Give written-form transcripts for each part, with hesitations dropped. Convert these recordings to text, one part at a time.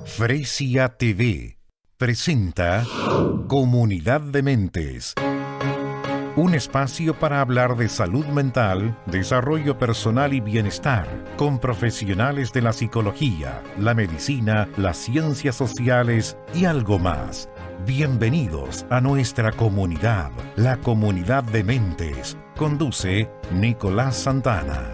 Fresia TV presenta Comunidad de Mentes, un espacio para hablar de salud mental, desarrollo personal y bienestar, con profesionales de la psicología, la medicina, las ciencias sociales y algo más. Bienvenidos a nuestra comunidad, la Comunidad de Mentes. Conduce Nicolás Santana.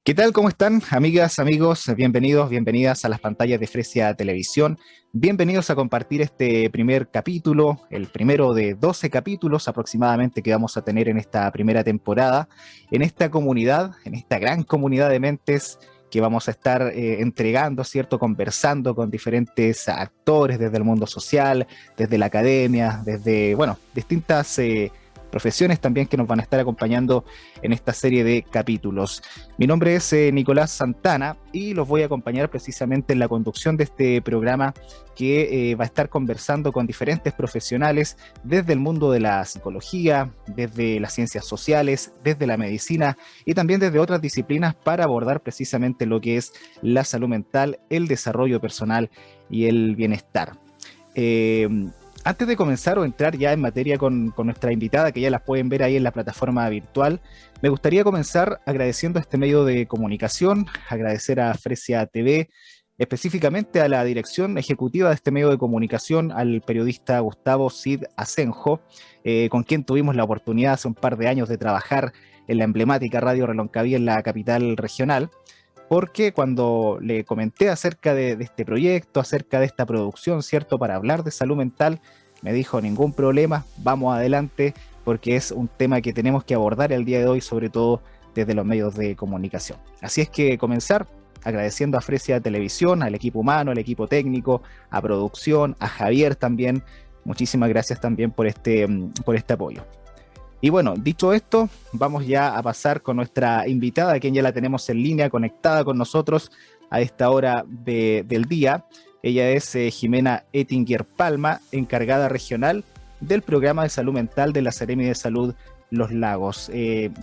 ¿Qué tal? ¿Cómo están, amigas, amigos? Bienvenidos, bienvenidas a las pantallas de Fresia Televisión. Bienvenidos a compartir este primer capítulo, el primero de 12 capítulos aproximadamente que vamos a tener en esta primera temporada, en esta comunidad, en esta gran comunidad de mentes que vamos a estar entregando, ¿cierto? Conversando con diferentes actores desde el mundo social, desde la academia, desde, bueno, distintas profesiones también que nos van a estar acompañando en esta serie de capítulos. Mi nombre es Nicolás Santana y los voy a acompañar precisamente en la conducción de este programa que va a estar conversando con diferentes profesionales desde el mundo de la psicología, desde las ciencias sociales, desde la medicina y también desde otras disciplinas para abordar precisamente lo que es la salud mental, el desarrollo personal y el bienestar. Antes de comenzar o entrar ya en materia con nuestra invitada, que ya las pueden ver ahí en la plataforma virtual, me gustaría comenzar agradeciendo a este medio de comunicación, agradecer a Fresia TV, específicamente a la dirección ejecutiva de este medio de comunicación, al periodista Gustavo Cid Asenjo, con quien tuvimos la oportunidad hace un par de años de trabajar en la emblemática Radio Reloncaví en la capital regional, porque cuando le comenté acerca de este proyecto, acerca de esta producción, ¿cierto?, para hablar de salud mental, me dijo, ningún problema, vamos adelante, porque es un tema que tenemos que abordar el día de hoy, sobre todo desde los medios de comunicación. Así es que comenzar agradeciendo a Fresia Televisión, al equipo humano, al equipo técnico, a producción, a Javier también. Muchísimas gracias también por este apoyo. Y bueno, dicho esto, vamos ya a pasar con nuestra invitada, a quien ya la tenemos en línea, conectada con nosotros a esta hora del día. Ella es Jimena Ettinger Palma, encargada regional del programa de salud mental de la Seremi de Salud Los Lagos.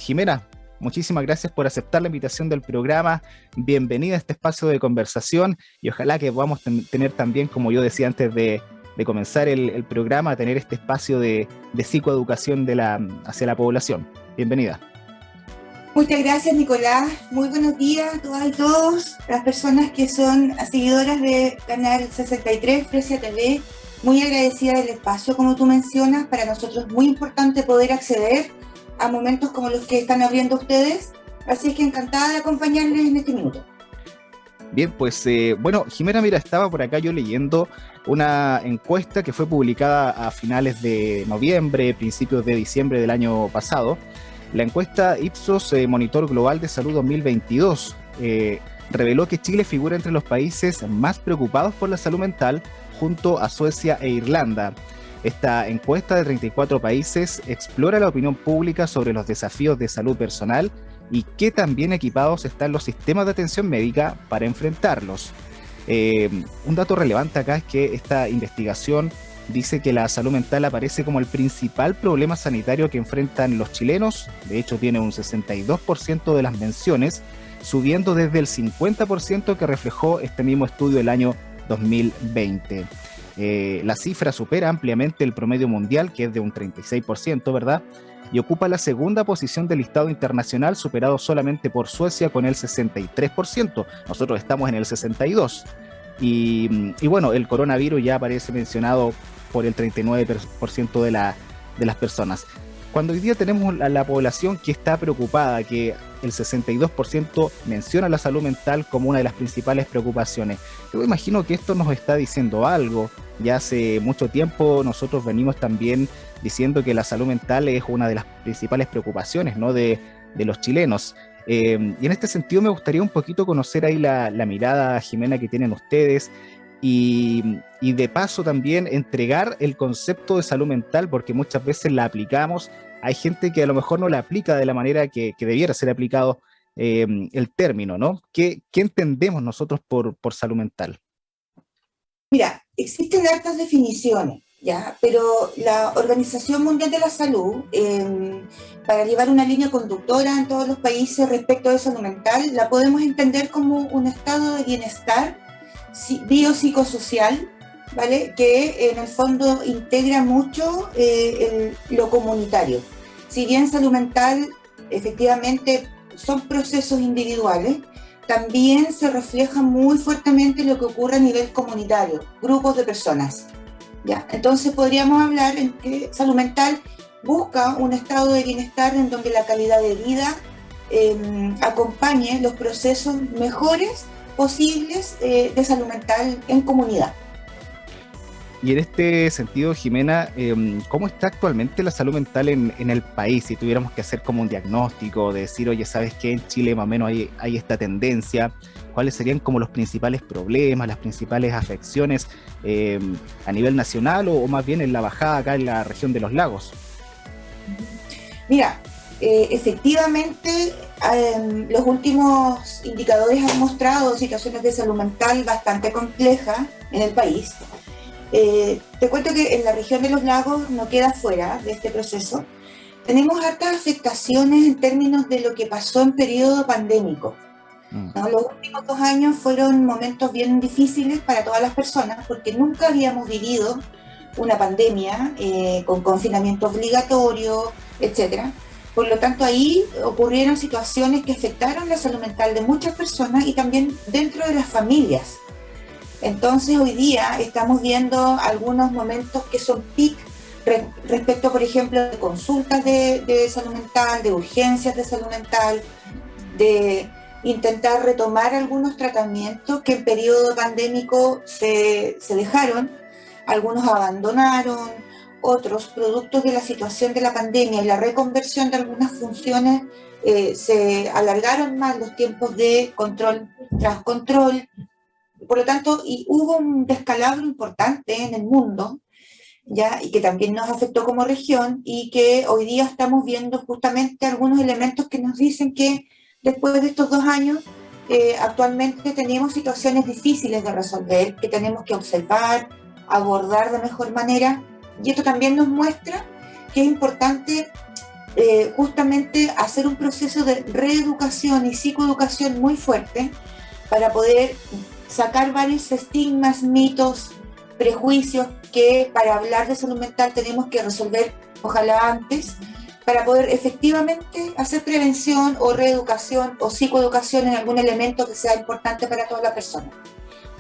Jimena, muchísimas gracias por aceptar la invitación del programa. Bienvenida a este espacio de conversación y ojalá que podamos tener también, como yo decía antes de comenzar el programa, a tener este espacio de psicoeducación hacia la población. Bienvenida. Muchas gracias, Nicolás. Muy buenos días a todas y todos, las personas que son seguidoras de Canal 63, Fresia TV. Muy agradecida del espacio, como tú mencionas. Para nosotros es muy importante poder acceder a momentos como los que están abriendo ustedes. Así que encantada de acompañarles en este minuto. Bien, pues bueno, Jimena, mira, estaba por acá yo leyendo una encuesta que fue publicada a finales de noviembre, principios de diciembre del año pasado. La encuesta Ipsos Monitor Global de Salud 2022 reveló que Chile figura entre los países más preocupados por la salud mental junto a Suecia e Irlanda. Esta encuesta de 34 países explora la opinión pública sobre los desafíos de salud personal y qué tan bien equipados están los sistemas de atención médica para enfrentarlos. Un dato relevante acá es que esta investigación dice que la salud mental aparece como el principal problema sanitario que enfrentan los chilenos. De hecho, tiene un 62% de las menciones, subiendo desde el 50% que reflejó este mismo estudio del año 2020. La cifra supera ampliamente el promedio mundial, que es de un 36%, ¿verdad?, y ocupa la segunda posición del listado internacional, superado solamente por Suecia con el 63%. Nosotros estamos en el 62%. Y bueno, el coronavirus ya aparece mencionado por el 39% de las personas. Cuando hoy día tenemos a la población que está preocupada, que el 62% menciona la salud mental como una de las principales preocupaciones, yo imagino que esto nos está diciendo algo. Ya hace mucho tiempo nosotros venimos también diciendo que la salud mental es una de las principales preocupaciones, ¿no?, de los chilenos. Y en este sentido me gustaría un poquito conocer ahí la mirada, Jimena, que tienen ustedes y de paso también entregar el concepto de salud mental, porque muchas veces la aplicamos. Hay gente que a lo mejor no la aplica de la manera que debiera ser aplicado el término, ¿no? ¿Qué entendemos nosotros por salud mental? Mira, existen hartas definiciones. ¿ya? Pero la Organización Mundial de la Salud, para llevar una línea conductora en todos los países respecto de salud mental, la podemos entender como un estado de bienestar biopsicosocial, ¿vale? Que en el fondo integra mucho lo comunitario. Si bien salud mental efectivamente son procesos individuales, también se refleja muy fuertemente lo que ocurre a nivel comunitario, grupos de personas. ¿Ya? Entonces podríamos hablar en que salud mental busca un estado de bienestar en donde la calidad de vida acompañe los procesos mejores posibles de salud mental en comunidad. Y en este sentido, Jimena, ¿cómo está actualmente la salud mental en el país? Si tuviéramos que hacer como un diagnóstico, de decir, oye, ¿sabes qué? En Chile más o menos hay esta tendencia. ¿Cuáles serían como los principales problemas, las principales afecciones a nivel nacional o más bien en la bajada acá en la región de los lagos? Mira, efectivamente, los últimos indicadores han mostrado situaciones de salud mental bastante complejas en el país. Te cuento que en la región de los lagos no queda fuera de este proceso. Tenemos hartas afectaciones en términos de lo que pasó en periodo pandémico, ¿no? Los últimos 2 años fueron momentos bien difíciles para todas las personas porque nunca habíamos vivido una pandemia con confinamiento obligatorio, etc. Por lo tanto, ahí ocurrieron situaciones que afectaron la salud mental de muchas personas y también dentro de las familias. Entonces hoy día estamos viendo algunos momentos que son peak respecto, por ejemplo, de consultas de salud mental, de urgencias de salud mental, de intentar retomar algunos tratamientos que en periodo pandémico se dejaron, algunos abandonaron, otros productos de la situación de la pandemia y la reconversión de algunas funciones se alargaron más los tiempos de control tras control. Por lo tanto, y hubo un descalabro importante en el mundo, ¿ya? Y que también nos afectó como región y que hoy día estamos viendo justamente algunos elementos que nos dicen que después de estos 2 años actualmente tenemos situaciones difíciles de resolver, que tenemos que observar, abordar de mejor manera, y esto también nos muestra que es importante justamente hacer un proceso de reeducación y psicoeducación muy fuerte para poder sacar varios estigmas, mitos, prejuicios que para hablar de salud mental tenemos que resolver, ojalá antes, para poder efectivamente hacer prevención o reeducación o psicoeducación en algún elemento que sea importante para toda la persona.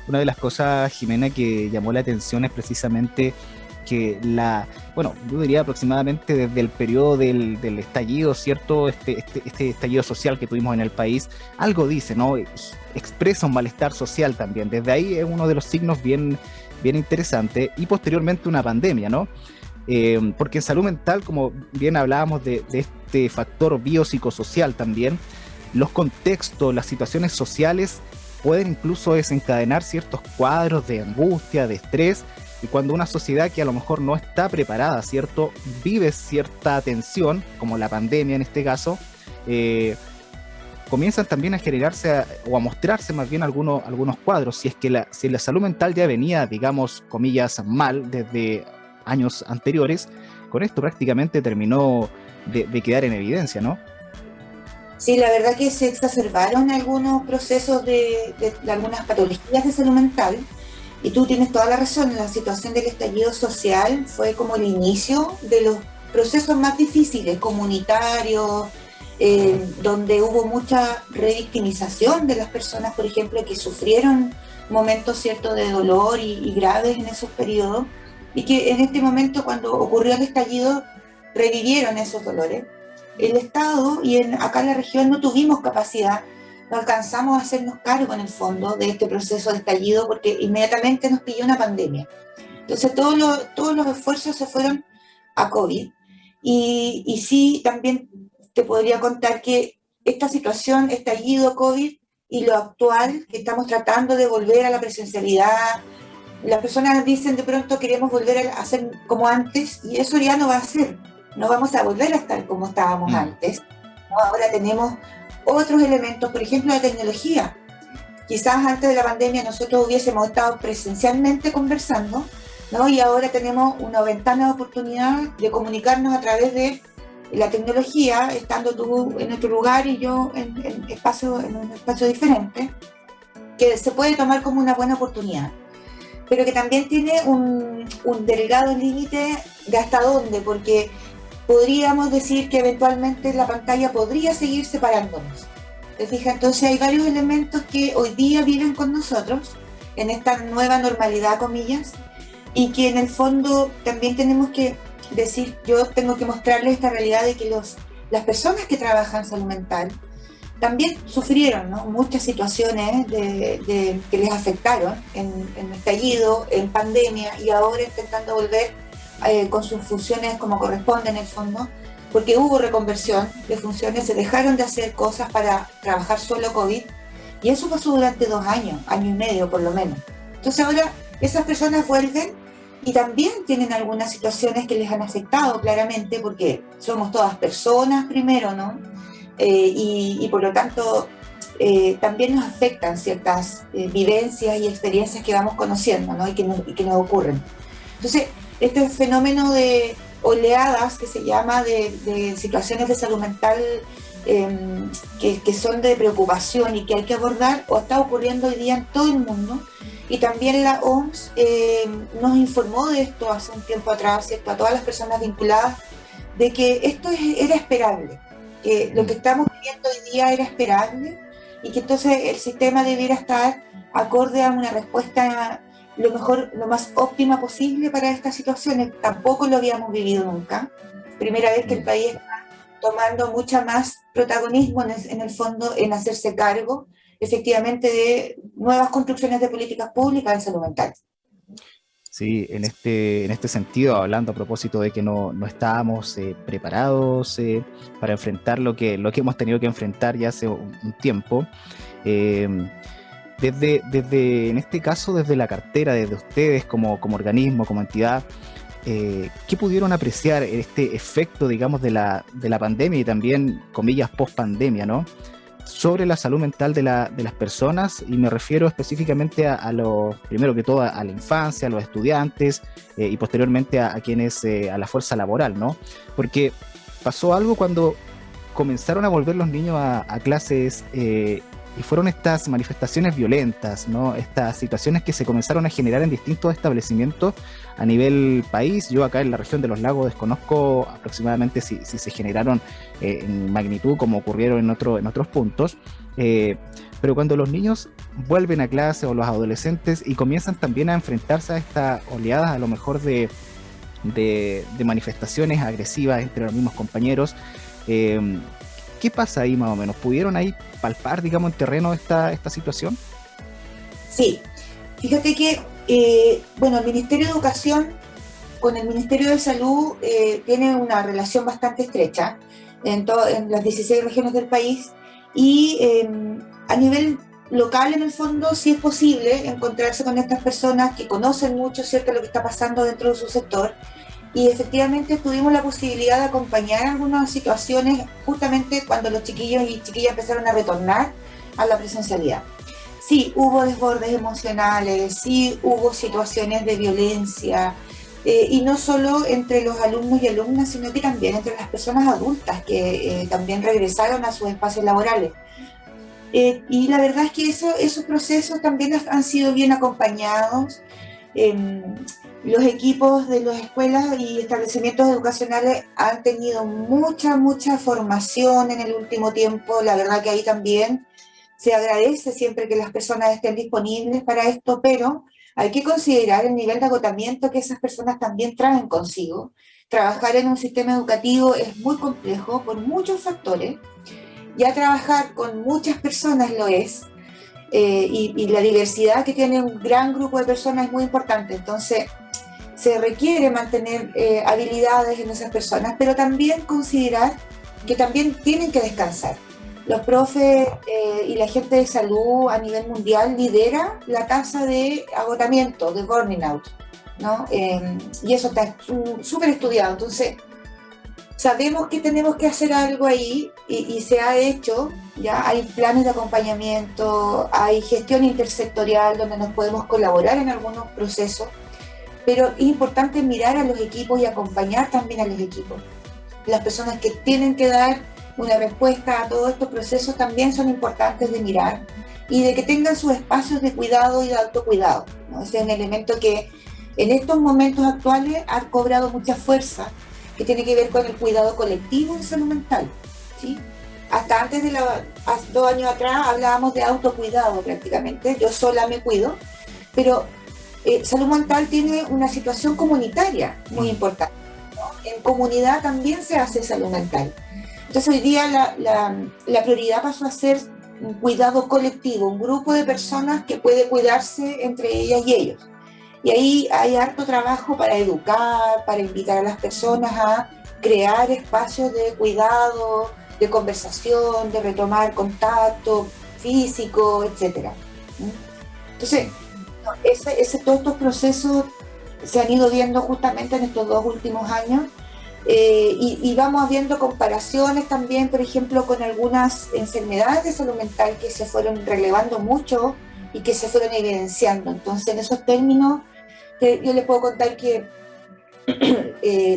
Una de las cosas, Jimena, que llamó la atención es precisamente que yo diría aproximadamente desde el periodo del estallido, ¿cierto? Este estallido social que tuvimos en el país, algo dice, ¿no? Expresa un malestar social también. Desde ahí es uno de los signos bien interesante. Y posteriormente una pandemia, ¿no? Porque en salud mental, como bien hablábamos de este factor biopsicosocial también, los contextos, las situaciones sociales pueden incluso desencadenar ciertos cuadros de angustia, de estrés, y cuando una sociedad que a lo mejor no está preparada, ¿cierto?, vive cierta tensión, como la pandemia en este caso, comienzan también a generarse o a mostrarse más bien algunos cuadros. Si la salud mental ya venía, digamos, comillas, mal desde años anteriores, con esto prácticamente terminó de quedar en evidencia, ¿no? Sí, la verdad que se exacerbaron algunos procesos de algunas patologías de salud mental, y tú tienes toda la razón. La situación del estallido social fue como el inicio de los procesos más difíciles, comunitarios, donde hubo mucha revictimización de las personas, por ejemplo, que sufrieron momentos ciertos de dolor y graves en esos periodos, y que en este momento, cuando ocurrió el estallido, revivieron esos dolores. El Estado y acá en la región no tuvimos capacidad, no alcanzamos a hacernos cargo en el fondo de este proceso de estallido porque inmediatamente nos pilló una pandemia. Entonces todos los esfuerzos se fueron a COVID, y sí, también te podría contar que esta situación, estallido, COVID y lo actual, que estamos tratando de volver a la presencialidad, las personas dicen de pronto queremos volver a hacer como antes, y eso ya no va a ser. No vamos a volver a estar como estábamos antes, ¿no? Ahora tenemos otros elementos, por ejemplo, la tecnología. Quizás antes de la pandemia nosotros hubiésemos estado presencialmente conversando, ¿no? Y ahora tenemos una ventana de oportunidad de comunicarnos a través de la tecnología, estando tú en otro lugar y yo en un espacio diferente, que se puede tomar como una buena oportunidad, pero que también tiene un delgado límite de hasta dónde, porque podríamos decir que eventualmente la pantalla podría seguir separándonos. ¿Te fijas? Entonces hay varios elementos que hoy día viven con nosotros en esta nueva normalidad, comillas, y que en el fondo también tenemos que decir, yo tengo que mostrarles esta realidad de que las personas que trabajan en salud mental también sufrieron, ¿no?, muchas situaciones que les afectaron en estallido, en pandemia, y ahora intentando volver con sus funciones como corresponde en el fondo, porque hubo reconversión de funciones, se dejaron de hacer cosas para trabajar solo COVID, y eso pasó durante 2 años, año y medio por lo menos. Entonces ahora esas personas vuelven y también tienen algunas situaciones que les han afectado claramente, porque somos todas personas primero, ¿no? Y por lo tanto también nos afectan ciertas vivencias y experiencias que vamos conociendo, ¿no? y que nos ocurren. Entonces, este fenómeno de oleadas que se llama de situaciones de salud mental que son de preocupación y que hay que abordar, o está ocurriendo hoy día en todo el mundo, y también la OMS nos informó de esto hace un tiempo atrás, ¿cierto?, a todas las personas vinculadas, de que esto era esperable, que lo que estamos viviendo hoy día era esperable, y que entonces el sistema debiera estar acorde a una respuesta lo más óptima posible para estas situaciones. Tampoco lo habíamos vivido nunca. Primera vez que el país está tomando mucha más protagonismo en el fondo en hacerse cargo efectivamente de nuevas construcciones de políticas públicas en salud mental. Sí, en este sentido, hablando a propósito de que no estábamos preparados para enfrentar lo que hemos tenido que enfrentar ya hace un tiempo, desde en este caso, desde la cartera, desde ustedes como organismo, como entidad, ¿qué pudieron apreciar este efecto, digamos, de la pandemia y también, comillas, post-pandemia, ¿no?, sobre la salud mental de las personas? Y me refiero específicamente primero que todo, a la infancia, a los estudiantes y posteriormente a quienes, a la fuerza laboral, ¿no? Porque pasó algo cuando comenzaron a volver los niños a clases y fueron estas manifestaciones violentas, ¿no?, estas situaciones que se comenzaron a generar en distintos establecimientos a nivel país. Yo acá en la región de los lagos desconozco aproximadamente si se generaron en magnitud como ocurrieron en otros puntos, pero cuando los niños vuelven a clase, o los adolescentes, y comienzan también a enfrentarse a estas oleadas a lo mejor de manifestaciones agresivas entre los mismos compañeros, ¿qué pasa ahí más o menos? ¿Pudieron ahí palpar, digamos, en terreno esta situación? Sí, fíjate que, el Ministerio de Educación con el Ministerio de Salud tiene una relación bastante estrecha en las 16 regiones del país, y a nivel local, en el fondo, sí es posible encontrarse con estas personas que conocen mucho, ¿cierto?, lo que está pasando dentro de su sector. Y efectivamente tuvimos la posibilidad de acompañar algunas situaciones justamente cuando los chiquillos y chiquillas empezaron a retornar a la presencialidad. Sí, hubo desbordes emocionales, sí hubo situaciones de violencia, y no solo entre los alumnos y alumnas, sino que también entre las personas adultas que también regresaron a sus espacios laborales. Y la verdad es que esos procesos también han sido bien acompañados. Los equipos de las escuelas y establecimientos educacionales han tenido mucha formación en el último tiempo. La verdad que ahí también se agradece siempre que las personas estén disponibles para esto, pero hay que considerar el nivel de agotamiento que esas personas también traen consigo. Trabajar en un sistema educativo es muy complejo por muchos factores. Ya trabajar con muchas personas lo es, y la diversidad que tiene un gran grupo de personas es muy importante. Entonces, se requiere mantener habilidades en esas personas, pero también considerar que también tienen que descansar. Los profes y la gente de salud a nivel mundial lidera la tasa de agotamiento, de burning out, ¿no? Y eso está súper estudiado. Entonces, sabemos que tenemos que hacer algo ahí, y se ha hecho. Ya hay planes de acompañamiento, hay gestión intersectorial donde nos podemos colaborar en algunos procesos, pero es importante mirar a los equipos y acompañar también a los equipos. Las personas que tienen que dar una respuesta a todos estos procesos también son importantes de mirar y de que tengan sus espacios de cuidado y de autocuidado, ¿no? Ese es un elemento que en estos momentos actuales ha cobrado mucha fuerza, que tiene que ver con el cuidado colectivo en salud mental, ¿sí? Hasta antes de hace 2 años atrás hablábamos de autocuidado prácticamente, yo sola me cuido, pero salud mental tiene una situación comunitaria muy importante, ¿no? En comunidad también se hace salud mental. Entonces hoy día la prioridad pasó a ser un cuidado colectivo, un grupo de personas que puede cuidarse entre ellas y ellos. Y ahí hay harto trabajo para educar, para invitar a las personas a crear espacios de cuidado, de conversación, de retomar contacto físico, etc. Entonces, todos estos procesos se han ido viendo justamente en estos 2 últimos años y vamos viendo comparaciones también, por ejemplo, con algunas enfermedades de salud mental que se fueron relevando mucho y que se fueron evidenciando. Entonces, en esos términos, yo les puedo contar que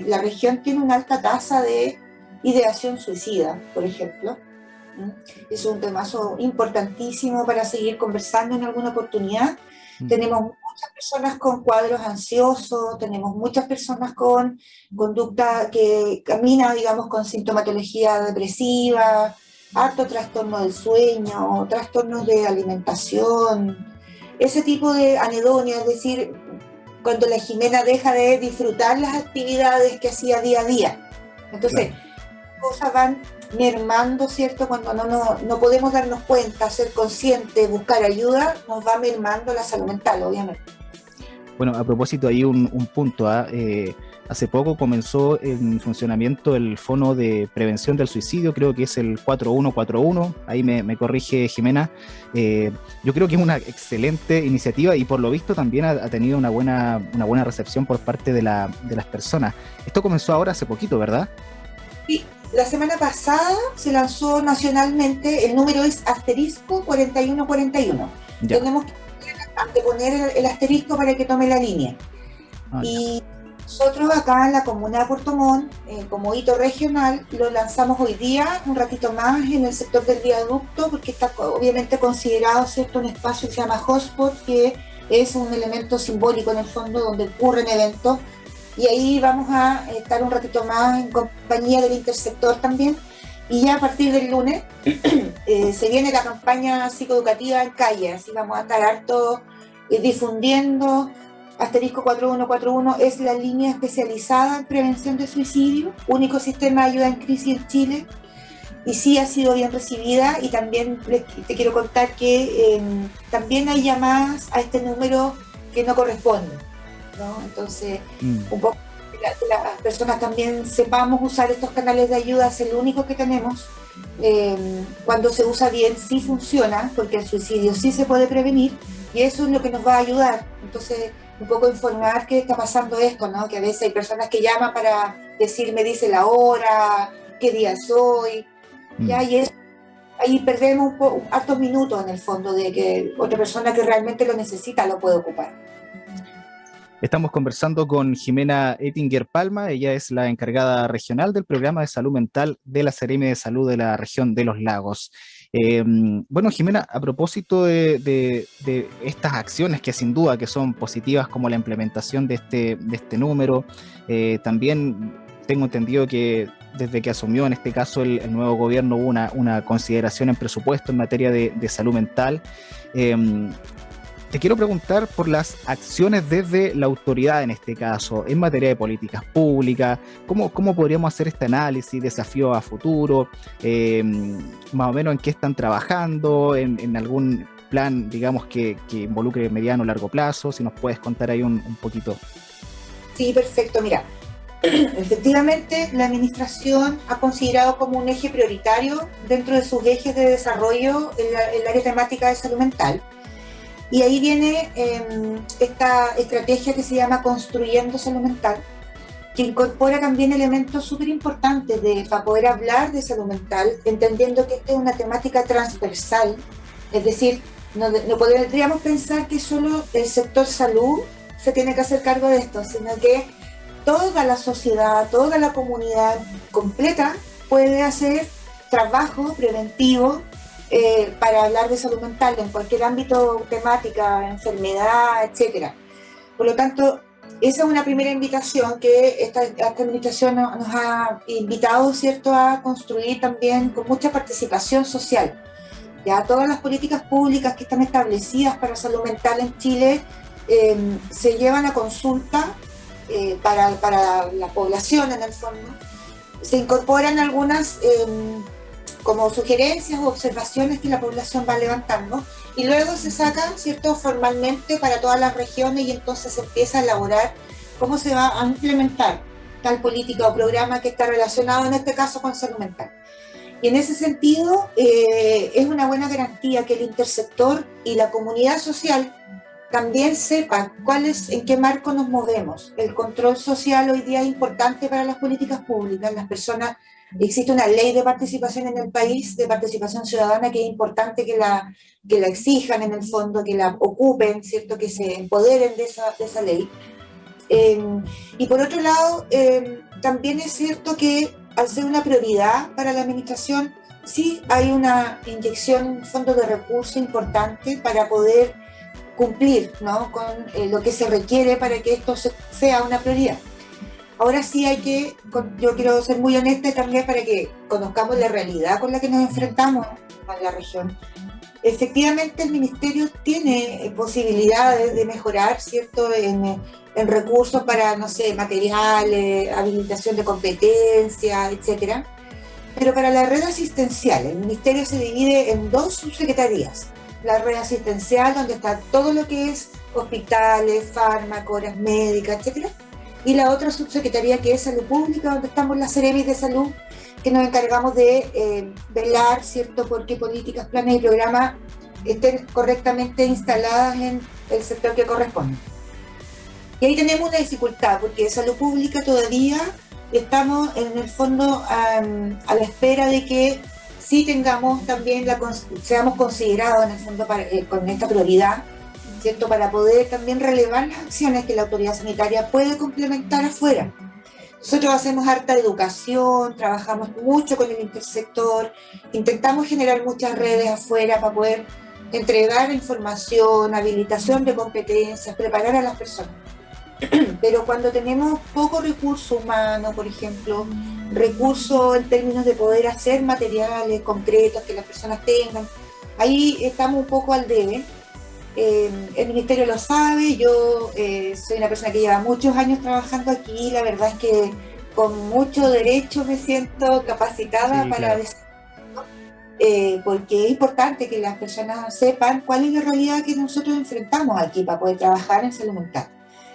la región tiene una alta tasa de ideación suicida, por ejemplo. Es un temazo importantísimo para seguir conversando en alguna oportunidad. Tenemos muchas personas con cuadros ansiosos, tenemos muchas personas con conducta que camina, digamos, con sintomatología depresiva, harto trastorno del sueño, trastornos de alimentación, ese tipo de anedonia, es decir, cuando la Jimena deja de disfrutar las actividades que hacía día a día. Entonces, claro, cosas van mermando, ¿cierto? Cuando no podemos darnos cuenta, ser conscientes, buscar ayuda, nos va mermando la salud mental, obviamente. Bueno, a propósito, hay un punto. Hace poco comenzó en funcionamiento el Fono de Prevención del Suicidio, creo que es el 4141, ahí me corrige Jimena. Yo creo que es una excelente iniciativa y por lo visto también ha tenido una buena recepción por parte de las personas. Esto comenzó ahora hace poquito, ¿verdad? Sí, la semana pasada se lanzó nacionalmente, el número es asterisco 4141. Ya. Tenemos que poner el asterisco para que tome la línea. Y nosotros acá en la comuna de Puerto Montt, como hito regional, lo lanzamos hoy día, un ratito más, en el sector del viaducto, porque está obviamente considerado, ¿cierto?, un espacio que se llama hotspot, que es un elemento simbólico en el fondo donde ocurren eventos, y ahí vamos a estar un ratito más en compañía del intersector también, y ya a partir del lunes se viene la campaña psicoeducativa en calle, así vamos a estar harto difundiendo. Asterisco 4141 es la línea especializada en prevención de suicidio, único sistema de ayuda en crisis en Chile, y sí ha sido bien recibida. Y también te quiero contar que también hay llamadas a este número que no corresponden, ¿no? Entonces, un poco que las personas también sepamos usar estos canales de ayuda, es el único que tenemos. Cuando se usa bien sí funciona, porque el suicidio sí se puede prevenir, y eso es lo que nos va a ayudar. Entonces, un poco informar que está pasando esto, ¿no? Que a veces hay personas que llaman para decir, me dice la hora, qué día soy, ¿ya? Y eso, ahí perdemos hartos minutos en el fondo de que otra persona que realmente lo necesita lo puede ocupar. Estamos conversando con Jimena Ettinger Palma, ella es la encargada regional del programa de salud mental de la Seremi de Salud de la región de Los Lagos. Bueno, Jimena, a propósito de estas acciones que sin duda que son positivas, como la implementación de este número, también tengo entendido que desde que asumió en este caso el nuevo gobierno hubo una consideración en presupuesto en materia de salud mental. Te quiero preguntar por las acciones desde la autoridad en este caso, en materia de políticas públicas, ¿cómo podríamos hacer este análisis, desafío a futuro, más o menos en qué están trabajando, en algún plan, digamos, que involucre mediano o largo plazo, si nos puedes contar ahí un poquito. Sí, perfecto, mira, efectivamente la administración ha considerado como un eje prioritario dentro de sus ejes de desarrollo el área temática de salud mental. Y ahí viene esta estrategia que se llama Construyendo Salud Mental, que incorpora también elementos súper importantes para poder hablar de salud mental, entendiendo que esta es una temática transversal, es decir, no podríamos pensar que solo el sector salud se tiene que hacer cargo de esto, sino que toda la sociedad, toda la comunidad completa puede hacer trabajo preventivo para hablar de salud mental en cualquier ámbito, temática, enfermedad, etcétera. Por lo tanto, esa es una primera invitación que esta administración nos ha invitado, ¿cierto?, a construir también con mucha participación social. Ya todas las políticas públicas que están establecidas para salud mental en Chile se llevan a consulta para la población en el fondo. Se incorporan algunas como sugerencias o observaciones que la población va levantando y luego se sacan, ¿cierto?, formalmente para todas las regiones y entonces se empieza a elaborar cómo se va a implementar tal política o programa que está relacionado en este caso con salud mental. Y en ese sentido es una buena garantía que el intersector y la comunidad social también sepan en qué marco nos movemos. El control social hoy día es importante para las políticas públicas. Las personas, existe una ley de participación en el país, de participación ciudadana, que es importante que la exijan en el fondo, que la ocupen, ¿cierto?, que se empoderen de esa ley. Y por otro lado, también es cierto que al ser una prioridad para la administración, sí hay una inyección, un fondo de recursos importante para poder cumplir, ¿no?, con lo que se requiere para que esto sea una prioridad. Ahora sí yo quiero ser muy honesta también para que conozcamos la realidad con la que nos enfrentamos en la región. Efectivamente, el Ministerio tiene posibilidades de mejorar, ¿cierto?, en recursos para, no sé, materiales, habilitación de competencias, etcétera. Pero para la red asistencial, el Ministerio se divide en 2 subsecretarías. La red asistencial, donde está todo lo que es hospitales, fármacos, horas médicas, etcétera. Y la otra subsecretaría, que es Salud Pública, donde estamos las Ceremis de Salud, que nos encargamos de velar, ¿cierto?, porque políticas, planes y programas estén correctamente instaladas en el sector que corresponde. Y ahí tenemos una dificultad, porque Salud Pública todavía estamos en el fondo a la espera de que sí tengamos también, seamos considerados en el fondo con esta prioridad, ¿cierto?, para poder también relevar las acciones que la autoridad sanitaria puede complementar afuera. Nosotros hacemos harta educación, trabajamos mucho con el intersector, intentamos generar muchas redes afuera para poder entregar información, habilitación de competencias, preparar a las personas. Pero cuando tenemos poco recurso humano, por ejemplo, recursos en términos de poder hacer materiales concretos que las personas tengan, ahí estamos un poco al debe. El Ministerio lo sabe, yo soy una persona que lleva muchos años trabajando aquí, la verdad es que con mucho derecho me siento capacitada para decir, porque es importante que las personas sepan cuál es la realidad que nosotros enfrentamos aquí para poder trabajar en salud mental.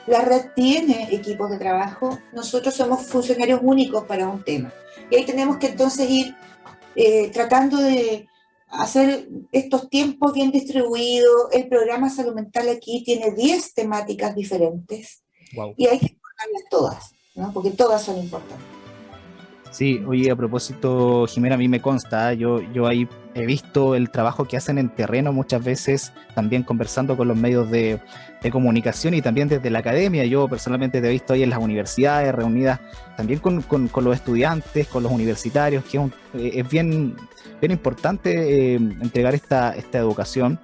La red tiene equipos de trabajo, nosotros somos funcionarios únicos para un tema. Y ahí tenemos que entonces ir tratando de hacer estos tiempos bien distribuidos. El programa Salud Mental aquí tiene 10 temáticas diferentes. Wow. Y hay que abordarlas todas, ¿no?, porque todas son importantes. Sí, oye, a propósito, Jimena, a mí me consta, yo ahí he visto el trabajo que hacen en terreno muchas veces, también conversando con los medios de comunicación y también desde la academia. Yo personalmente te he visto ahí en las universidades, reunidas también con los estudiantes, con los universitarios, que es bien importante entregar esta educación.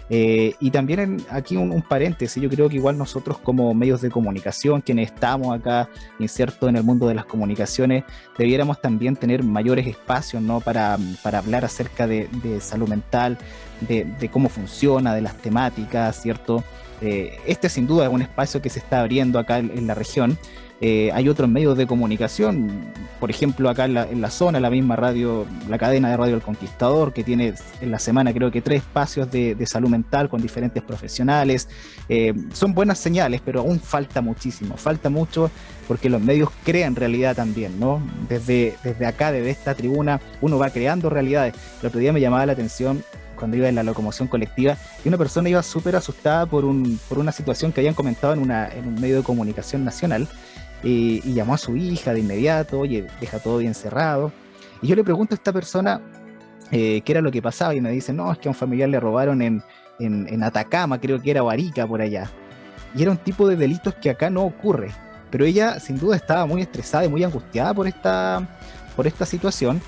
Y también aquí un paréntesis, yo creo que igual nosotros como medios de comunicación, quienes estamos acá insertos en el mundo de las comunicaciones, debiéramos también tener mayores espacios, ¿no?, para hablar acerca de salud mental, de cómo funciona, de las temáticas, ¿cierto? Este sin duda es un espacio que se está abriendo acá en la región. Hay otros medios de comunicación, por ejemplo acá en la zona, la misma radio, la cadena de Radio El Conquistador, que tiene en la semana creo que 3 espacios de salud mental con diferentes profesionales. Son buenas señales, pero aún falta muchísimo, falta mucho, porque los medios crean realidad también, ¿no? Desde acá, desde esta tribuna, uno va creando realidades. El otro día me llamaba la atención cuando iba en la locomoción colectiva y una persona iba súper asustada por una situación que habían comentado en un medio de comunicación nacional. Y llamó a su hija de inmediato, oye, deja todo bien cerrado. Y yo le pregunto a esta persona qué era lo que pasaba y me dice, no, es que a un familiar le robaron en Atacama, creo que era, o Arica, por allá. y era un tipo de delitos que acá no ocurre. Pero ella sin duda estaba muy estresada y muy angustiada por esta situación,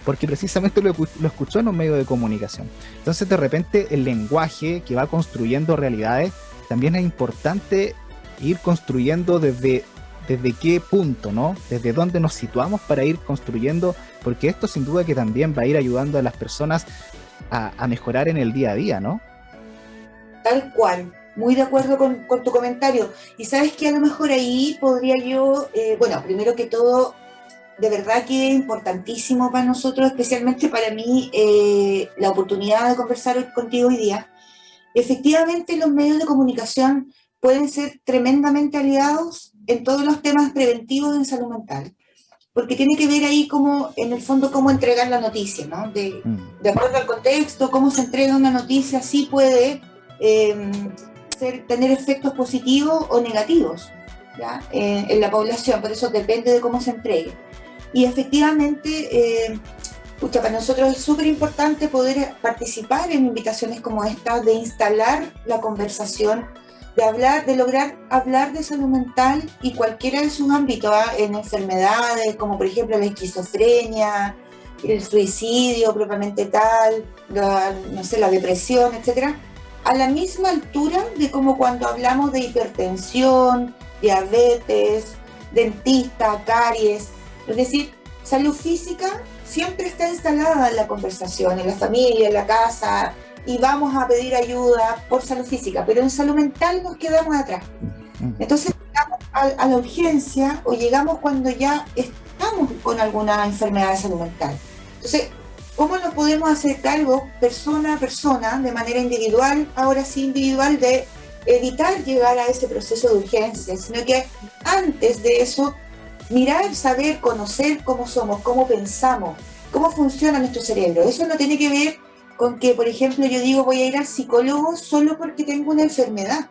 porque precisamente lo escuchó en un medio de comunicación. Entonces de repente el lenguaje que va construyendo realidades, también es importante ir construyendo desde qué punto, ¿no? Desde dónde nos situamos para ir construyendo, porque esto sin duda que también va a ir ayudando a las personas a mejorar en el día a día, ¿no? Tal cual, muy de acuerdo con tu comentario. Y sabes que a lo mejor ahí podría yo, bueno, primero que todo, de verdad que es importantísimo para nosotros, especialmente para mí, la oportunidad de conversar hoy contigo hoy día. Efectivamente, los medios de comunicación pueden ser tremendamente aliados en todos los temas preventivos en salud mental, porque tiene que ver ahí como, en el fondo, cómo entregar la noticia, ¿no? De acuerdo al contexto, cómo se entrega una noticia, sí puede tener efectos positivos o negativos, ¿ya? En la población, por eso depende de cómo se entregue. Y efectivamente, para nosotros es súper importante poder participar en invitaciones como esta, de instalar la conversación, de lograr hablar de salud mental y cualquiera de sus ámbitos, en enfermedades como por ejemplo la esquizofrenia, el suicidio propiamente tal, la depresión, etcétera, a la misma altura de como cuando hablamos de hipertensión, diabetes, dentista, caries. Es decir, salud física siempre está instalada en la conversación, en la familia, en la casa, y vamos a pedir ayuda por salud física, pero en salud mental nos quedamos atrás. Entonces llegamos a la urgencia o llegamos cuando ya estamos con alguna enfermedad de salud mental. Entonces, ¿cómo nos podemos hacer cargo persona a persona, de manera individual, ahora sí individual, de evitar llegar a ese proceso de urgencia, sino que antes de eso, mirar, saber, conocer cómo somos, cómo pensamos, cómo funciona nuestro cerebro? Eso no tiene que ver con que, por ejemplo, yo digo voy a ir al psicólogo solo porque tengo una enfermedad,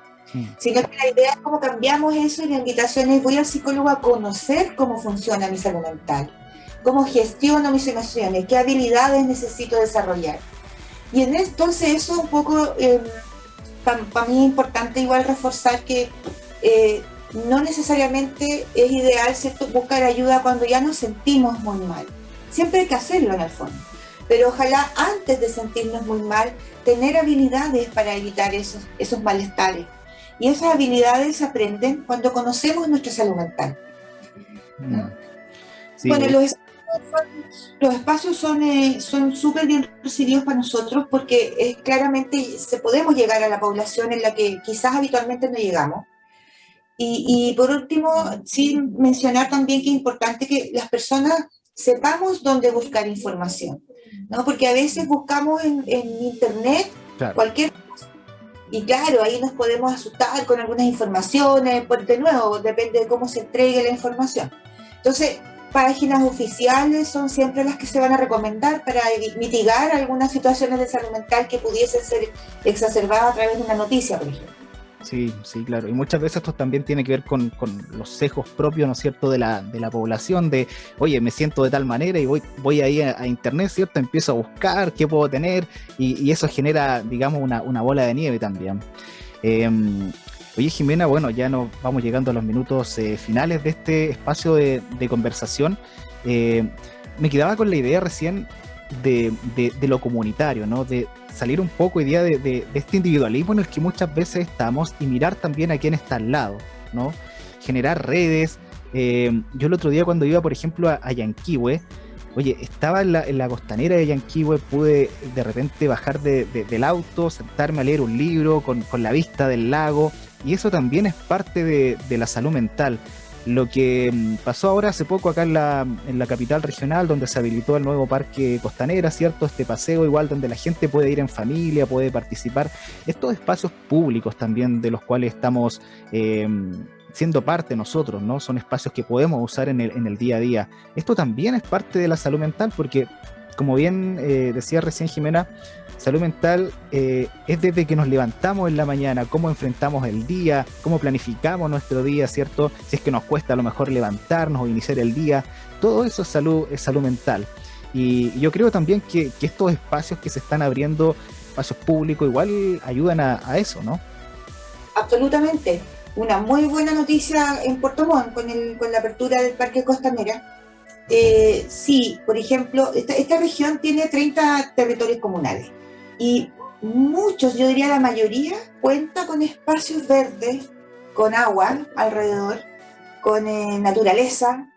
sino que la idea es cómo cambiamos eso, y la invitación es voy al psicólogo a conocer cómo funciona mi salud mental, cómo gestiono mis emociones, qué habilidades necesito desarrollar. Y entonces eso es un poco, para mí es importante igual reforzar que no necesariamente es ideal, ¿cierto?, buscar ayuda cuando ya nos sentimos muy mal. Siempre hay que hacerlo en el fondo, pero ojalá antes de sentirnos muy mal, tener habilidades para evitar esos malestares. Y esas habilidades se aprenden cuando conocemos nuestra salud mental, ¿no? Sí. Bueno, los espacios son súper bien recibidos para nosotros, porque claramente podemos llegar a la población en la que quizás habitualmente no llegamos. Y por último, sí mencionar también que es importante que las personas sepamos dónde buscar información, ¿no? Porque a veces buscamos en internet, claro, cualquier cosa, y claro, ahí nos podemos asustar con algunas informaciones, porque de nuevo, depende de cómo se entregue la información. Entonces, páginas oficiales son siempre las que se van a recomendar para mitigar algunas situaciones de salud mental que pudiesen ser exacerbadas a través de una noticia, por ejemplo. Sí, claro. Y muchas veces esto también tiene que ver con los sesgos propios, ¿no es cierto?, de la población, de, oye, me siento de tal manera y voy ahí a internet, ¿cierto?, empiezo a buscar qué puedo tener, y eso genera, digamos, una bola de nieve también. Oye, Jimena, bueno, ya nos vamos llegando a los minutos finales de este espacio de conversación. Me quedaba con la idea recién de lo comunitario, ¿no? De salir un poco hoy día de este individualismo en el que muchas veces estamos, y mirar también a quién está al lado, ¿no? Generar redes. Yo el otro día, cuando iba, por ejemplo, a Yanquihue, oye, estaba en la costanera de Yanquihue, pude de repente bajar del auto, sentarme a leer un libro con la vista del lago, y eso también es parte de la salud mental. Lo que pasó ahora hace poco acá en la capital regional, donde se habilitó el nuevo parque Costanera, ¿cierto? Este paseo igual donde la gente puede ir en familia, puede participar. Estos espacios públicos también, de los cuales estamos siendo parte nosotros, ¿no? Son espacios que podemos usar en el día a día. Esto también es parte de la salud mental, porque, como bien decía recién Jimena, salud mental es desde que nos levantamos en la mañana, cómo enfrentamos el día, cómo planificamos nuestro día, ¿cierto? Si es que nos cuesta a lo mejor levantarnos o iniciar el día, todo eso es salud mental. Y yo creo también que estos espacios que se están abriendo, espacios públicos, igual ayudan a eso, ¿no? Absolutamente. una muy buena noticia en Puerto Montt con la apertura del Parque Costanera. Sí, por ejemplo, esta región tiene 30 territorios comunales y muchos, yo diría la mayoría, cuenta con espacios verdes, con agua alrededor, con naturaleza,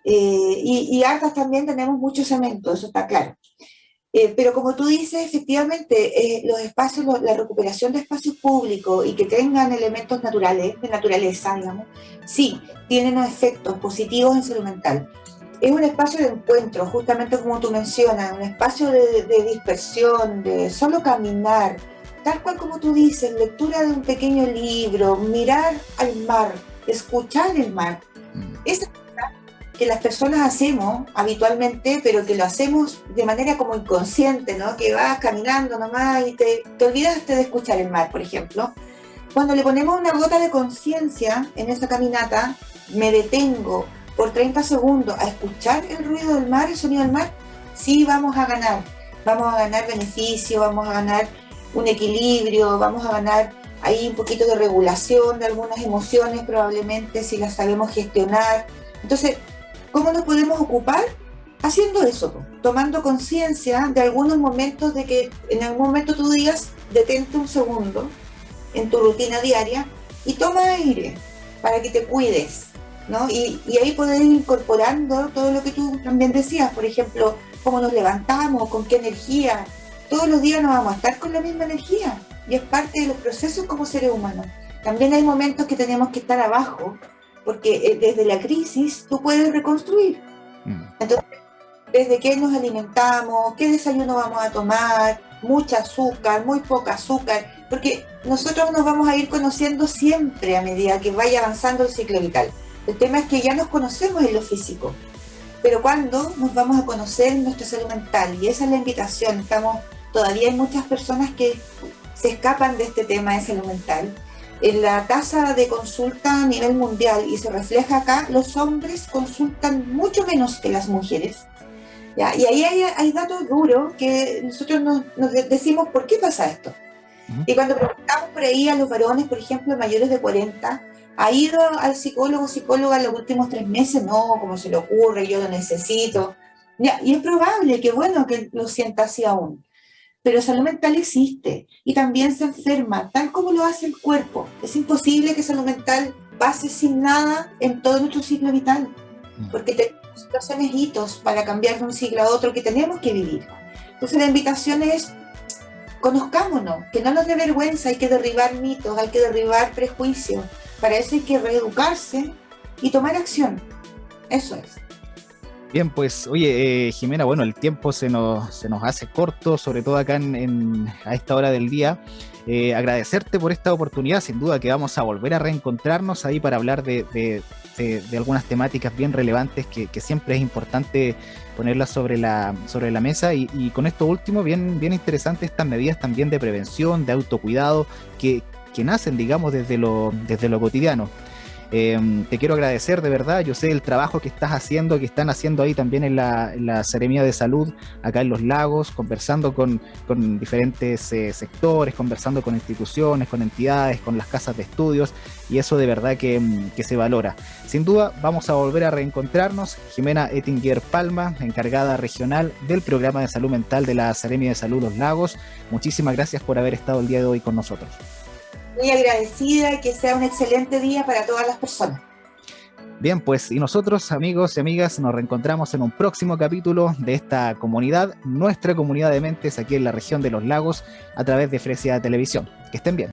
y hartas también tenemos mucho cemento, eso está claro. Pero como tú dices, efectivamente, los espacios, la recuperación de espacios públicos y que tengan elementos naturales, de naturaleza, digamos, sí, tienen unos efectos positivos en salud mental. Es un espacio de encuentro, justamente como tú mencionas, un espacio de dispersión, de solo caminar, tal cual como tú dices, lectura de un pequeño libro, mirar al mar, escuchar el mar. Esa cosa que las personas hacemos habitualmente, pero que lo hacemos de manera como inconsciente, ¿no? Que vas caminando nomás y te olvidaste de escuchar el mar, por ejemplo. Cuando le ponemos una gota de conciencia en esa caminata, me detengo por 30 segundos a escuchar el ruido del mar, el sonido del mar, sí vamos a ganar beneficio, vamos a ganar un equilibrio, vamos a ganar ahí un poquito de regulación de algunas emociones probablemente si las sabemos gestionar. Entonces, ¿cómo nos podemos ocupar? Haciendo eso, tomando conciencia de algunos momentos, de que en algún momento tú digas, detente un segundo en tu rutina diaria y toma aire para que te cuides, ¿no? Y ahí poder ir incorporando todo lo que tú también decías, por ejemplo, cómo nos levantamos, con qué energía. Todos los días no vamos a estar con la misma energía y es parte de los procesos como seres humanos. También hay momentos que tenemos que estar abajo, porque desde la crisis tú puedes reconstruir. Entonces, desde qué nos alimentamos, qué desayuno vamos a tomar, mucha azúcar, muy poca azúcar, porque nosotros nos vamos a ir conociendo siempre a medida que vaya avanzando el ciclo vital. El tema es que ya nos conocemos en lo físico, pero ¿cuándo nos vamos a conocer en nuestra salud mental? Y esa es la invitación. Todavía hay muchas personas que se escapan de este tema de salud mental. En la tasa de consulta a nivel mundial, y se refleja acá, los hombres consultan mucho menos que las mujeres. ¿Ya? Y ahí hay datos duros que nosotros nos decimos, ¿por qué pasa esto? Y cuando preguntamos por ahí a los varones, por ejemplo, mayores de 40, ¿ha ido al psicóloga en los últimos 3 meses? No, ¿cómo se le ocurre? Yo lo necesito. Ya, y es probable que, bueno, que lo sienta así aún. Pero salud mental existe y también se enferma, tal como lo hace el cuerpo. Es imposible que salud mental pase sin nada en todo nuestro ciclo vital, porque tenemos situaciones, hitos para cambiar de un ciclo a otro que tenemos que vivir. Entonces la invitación es, conozcámonos, que no nos dé vergüenza, hay que derribar mitos, hay que derribar prejuicios. Para eso hay que reeducarse y tomar acción. Eso es. Bien, pues, oye, Jimena, bueno, el tiempo se nos hace corto, sobre todo acá a esta hora del día. Agradecerte por esta oportunidad, sin duda que vamos a volver a reencontrarnos ahí para hablar de algunas temáticas bien relevantes que siempre es importante ponerlas sobre la mesa y con esto último, bien interesante estas medidas también de prevención, de autocuidado que nacen, digamos, desde lo cotidiano. Te quiero agradecer de verdad, yo sé el trabajo que están haciendo ahí también en la Seremía de Salud, acá en Los Lagos, conversando con diferentes sectores, conversando con instituciones, con entidades, con las casas de estudios, y eso de verdad que se valora. Sin duda vamos a volver a reencontrarnos. Jimena Ettinger Palma, encargada regional del programa de salud mental de la Seremía de Salud Los Lagos, muchísimas gracias por haber estado el día de hoy con nosotros. Muy agradecida y que sea un excelente día para todas las personas. Bien, pues, y nosotros, amigos y amigas, nos reencontramos en un próximo capítulo de esta comunidad, nuestra comunidad de mentes aquí en la región de Los Lagos, a través de Fresia Televisión. Que estén bien.